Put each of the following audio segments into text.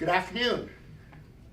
Good afternoon.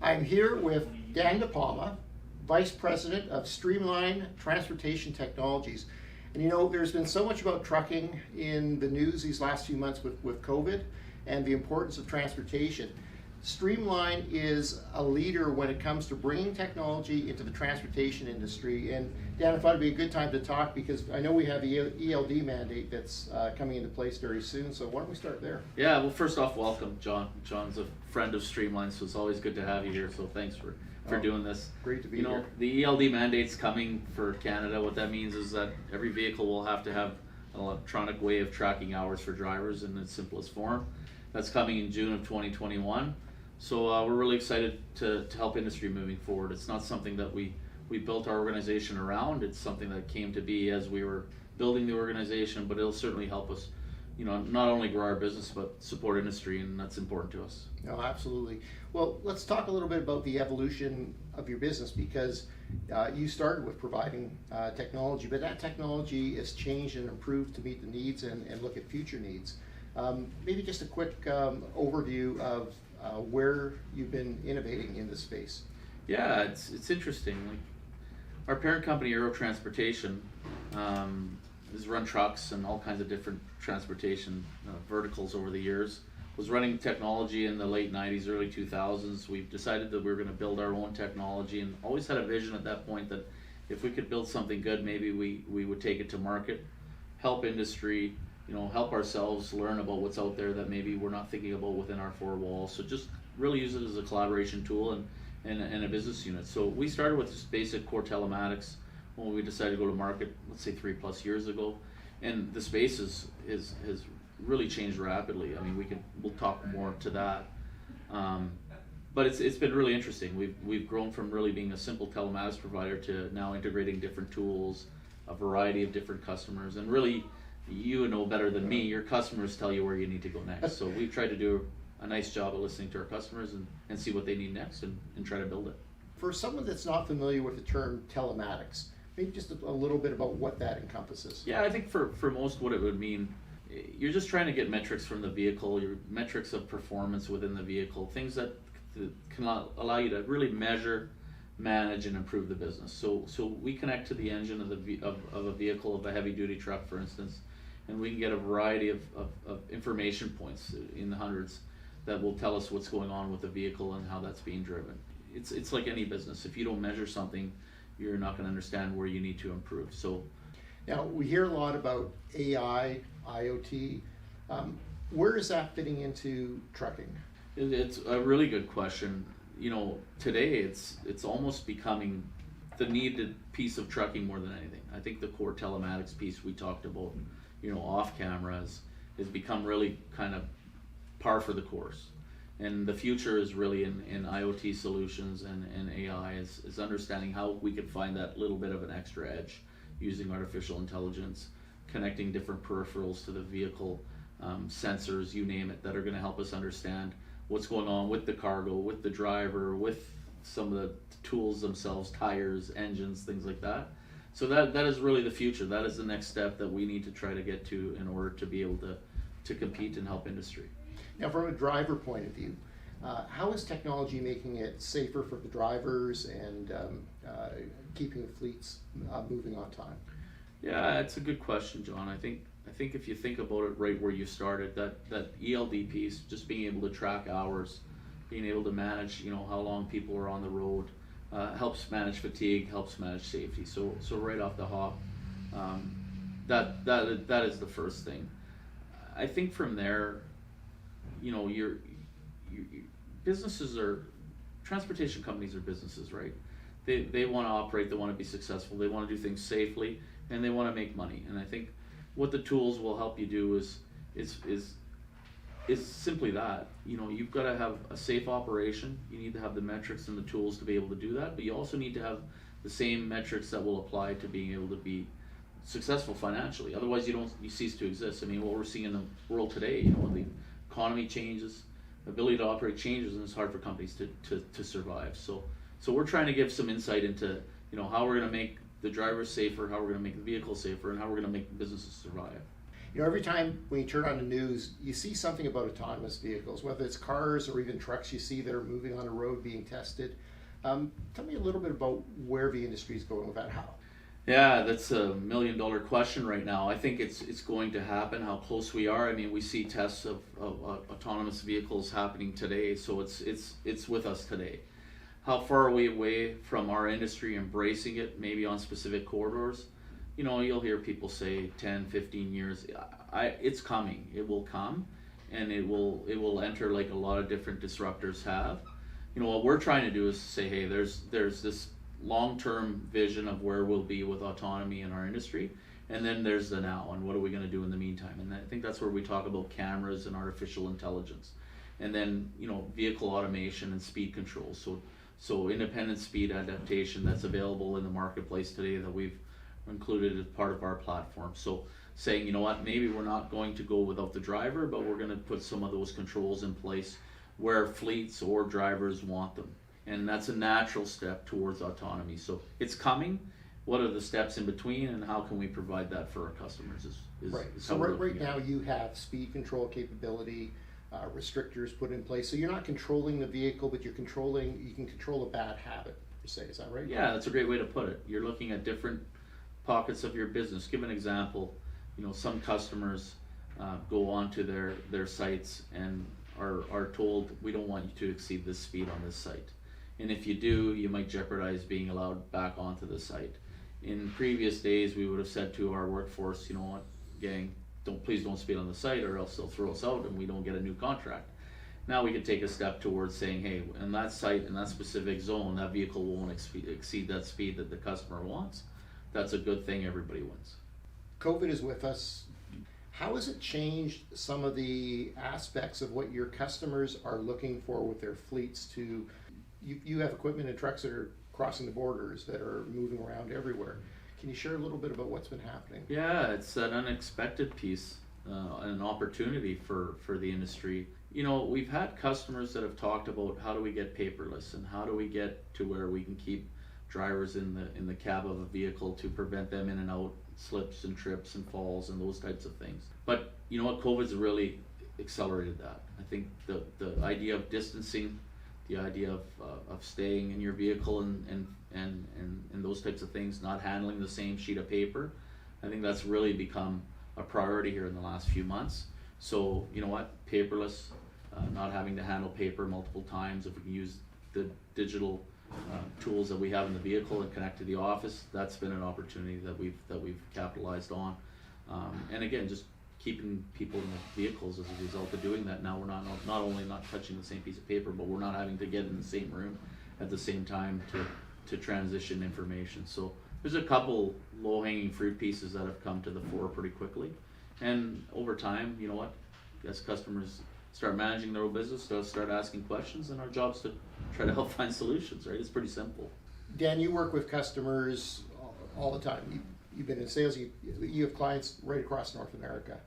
I'm here with Dan DePalma, Vice President of Streamline Transportation Technologies. And you know, there's been so much about trucking in the news these last few months with COVID and the importance of transportation. Streamline is a leader when it comes to bringing technology into the transportation industry. And Dan, I thought it'd be a good time to talk because I know we have the ELD mandate that's coming into place very soon. So why don't we start there? Yeah, well, first off, welcome, John. John's a friend of Streamline, so it's always good to have you here. So thanks for doing this. Great to be here. The ELD mandate's coming for Canada. What that means is that every vehicle will have to have an electronic way of tracking hours for drivers in its simplest form. That's coming in June of 2021. So we're really excited to help industry moving forward. It's not something that we built our organization around. It's something that came to be as we were building the organization, but it'll certainly help us, not only grow our business, but support industry, and that's important to us. No, absolutely. Well, let's talk a little bit about the evolution of your business because you started with providing technology, but that technology has changed and improved to meet the needs and look at future needs. Maybe just a quick overview of where you've been innovating in this space. Yeah, it's interesting. Like our parent company, Aero Transportation, has run trucks and all kinds of different transportation verticals over the years. Was running technology in the late 90s, early 2000s. We've decided that we were going to build our own technology and always had a vision at that point that if we could build something good, maybe we would take it to market, help industry, help ourselves learn about what's out there that maybe we're not thinking about within our four walls. So just really use it as a collaboration tool and a business unit. So we started with just basic core telematics when we decided to go to market, let's say 3+ years ago. And the space has really changed rapidly. I mean, we'll talk more to that. But it's been really interesting. We've grown from really being a simple telematics provider to now integrating different tools, a variety of different customers, and really, you know better than me, your customers tell you where you need to go next. So we've tried to do a nice job of listening to our customers and see what they need next and try to build it. For someone that's not familiar with the term telematics, maybe just a little bit about what that encompasses. Yeah, I think for most what it would mean, you're just trying to get metrics from the vehicle, your metrics of performance within the vehicle, things that can allow you to really measure, manage, and improve the business. So we connect to the engine of a vehicle, of a heavy duty truck, for instance, and we can get a variety of information points in the hundreds that will tell us what's going on with the vehicle and how that's being driven. It's like any business. If you don't measure something, you're not going to understand where you need to improve. So now we hear a lot about AI, IoT. Where is that fitting into trucking? It's a really good question. Today it's almost becoming the needed piece of trucking more than anything. I think the core telematics piece we talked about, off cameras, has become really kind of par for the course. And the future is really in IoT solutions and AI is understanding how we can find that little bit of an extra edge using artificial intelligence, connecting different peripherals to the vehicle, sensors, you name it, that are going to help us understand what's going on with the cargo, with the driver, with some of the tools themselves, tires, engines, things like that. So that is really the future. That is the next step that we need to try to get to in order to be able to compete and help industry. Now, from a driver point of view, how is technology making it safer for the drivers and keeping the fleets moving on time? Yeah, it's a good question, John. I think if you think about it right where you started, that ELD piece, just being able to track hours, being able to manage, how long people are on the road, helps manage fatigue, helps manage safety. So right off the hop, that is the first thing. I think from there, your businesses transportation companies are businesses, right? They want to operate, they want to be successful, they want to do things safely, and they want to make money. And I think what the tools will help you do is simply that. You've got to have a safe operation. You need to have the metrics and the tools to be able to do that, but you also need to have the same metrics that will apply to being able to be successful financially. Otherwise, you cease to exist. I mean, what we're seeing in the world today, when the economy changes, ability to operate changes, and it's hard for companies to survive. So we're trying to give some insight into how we're going to make the drivers safer, how we're going to make the vehicles safer, and how we're going to make businesses survive. You know, every time when you turn on the news, you see something about autonomous vehicles, whether it's cars or even trucks you see that are moving on the road being tested. Tell me a little bit about where the industry is going with that. How? Yeah, that's $1 million question right now. I think it's going to happen. How close we are. I mean, we see tests of autonomous vehicles happening today, so it's with us today. How far are we away from our industry embracing it? Maybe on specific corridors. You know, you'll hear people say 10, 15 years. It's coming. It will come, and it will enter like a lot of different disruptors have. You know, what we're trying to do is say, hey, there's this long-term vision of where we'll be with autonomy in our industry, and then there's the now, and what are we going to do in the meantime. And I think that's where we talk about cameras and artificial intelligence, and then, you know, vehicle automation and speed control. So independent speed adaptation that's available in the marketplace today that we've included as part of our platform. So saying, you know what, maybe we're not going to go without the driver, but we're going to put some of those controls in place where fleets or drivers want them. And that's a natural step towards autonomy. So it's coming. What are the steps in between, and how can we provide that for our customers? Right. So right now you have speed control capability, restrictors put in place. So you're not controlling the vehicle, but you can control a bad habit, per se. Is that right? Yeah, that's a great way to put it. You're looking at different pockets of your business. Give an example. You know, some customers go onto their sites and are told, we don't want you to exceed this speed on this site. And if you do, you might jeopardize being allowed back onto the site. In previous days, we would have said to our workforce, you know what, gang, please don't speed on the site, or else they'll throw us out and we don't get a new contract. Now we could take a step towards saying, hey, in that site, in that specific zone, that vehicle won't exceed that speed that the customer wants. That's a good thing, everybody wins. COVID is with us. How has it changed some of the aspects of what your customers are looking for with their fleets to, you have equipment and trucks that are crossing the borders, that are moving around everywhere. Can you share a little bit about what's been happening? Yeah, it's an unexpected piece, an opportunity for the industry. You know, we've had customers that have talked about how do we get paperless, and how do we get to where we can keep drivers in the cab of a vehicle to prevent them in and out, slips and trips and falls and those types of things. But you know what, COVID's really accelerated that. I think the idea of distancing, the idea of staying in your vehicle and those types of things, not handling the same sheet of paper, I think that's really become a priority here in the last few months. So you know what, paperless, not having to handle paper multiple times. If we can use the digital tools that we have in the vehicle and connect to the office, that's been an opportunity that we've capitalized on. And again, just keeping people in the vehicles as a result of doing that. Now we're not only not touching the same piece of paper, but we're not having to get in the same room at the same time to transition information. So there's a couple low-hanging fruit pieces that have come to the fore pretty quickly. And over time, you know what, as customers start managing their own business, they'll start asking questions, and our job's to try to help find solutions, right? It's pretty simple. Dan, you work with customers all the time. You've been in sales, you have clients right across North America.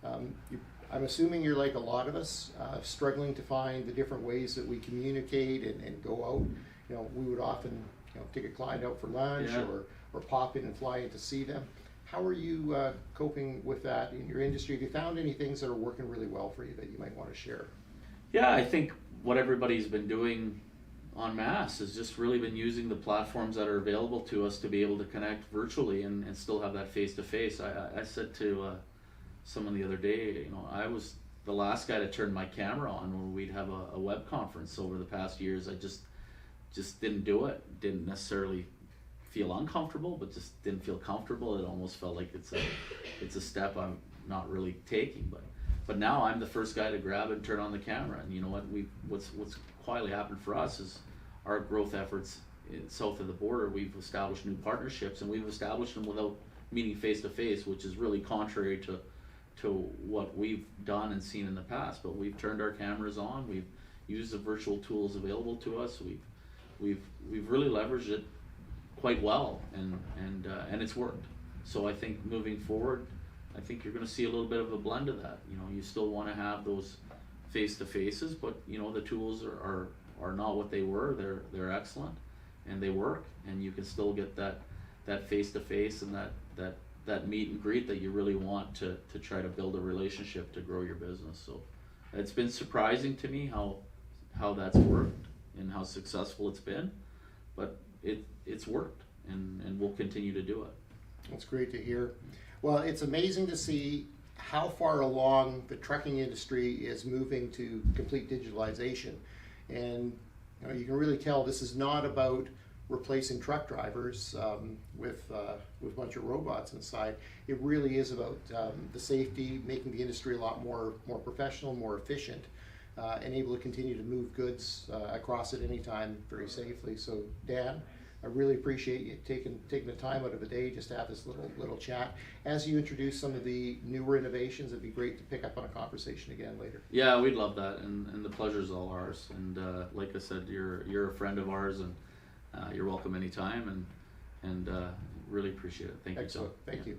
I'm assuming you're like a lot of us, struggling to find the different ways that we communicate and go out. You know, we would often, you know, take a client out for lunch, Yeah. or pop in and fly in to see them. How are you coping with that in your industry? Have you found any things that are working really well for you that you might want to share? Yeah, I think what everybody's been doing en masse has just really been using the platforms that are available to us to be able to connect virtually and still have that face-to-face. I said to someone the other day, you know, I was the last guy to turn my camera on when we'd have a web conference over the past years. I just didn't do it. Didn't necessarily feel uncomfortable, but just didn't feel comfortable. It almost felt like it's a step I'm not really taking. But now I'm the first guy to grab and turn on the camera. And you know what? What's quietly happened for us is our growth efforts south of the border. We've established new partnerships, and we've established them without meeting face to face, which is really contrary to what we've done and seen in the past. But we've turned our cameras on. We've used the virtual tools available to us. We've really leveraged it quite well, and it's worked. So I think moving forward, I think you're going to see a little bit of a blend of that. You know, you still want to have those face to faces, but you know, the tools are not what they were. They're excellent, and they work, and you can still get that face to face and that that meet and greet that you really want to try to build a relationship to grow your business. So it's been surprising to me how that's worked and how successful it's been, but it's worked, and we'll continue to do it. That's great to hear. Well, it's amazing to see how far along the trucking industry is moving to complete digitalization. And you can really tell this is not about replacing truck drivers with a bunch of robots inside. It really is about the safety, making the industry a lot more professional, more efficient, and able to continue to move goods across at any time very safely. So Dan, I really appreciate you taking the time out of the day just to have this little chat. As you introduce some of the newer innovations, it'd be great to pick up on a conversation again later. Yeah, we'd love that, and the pleasure's all ours. And like I said, you're a friend of ours, and you're welcome anytime. And really appreciate it. Thank you. Excellent. Thank you.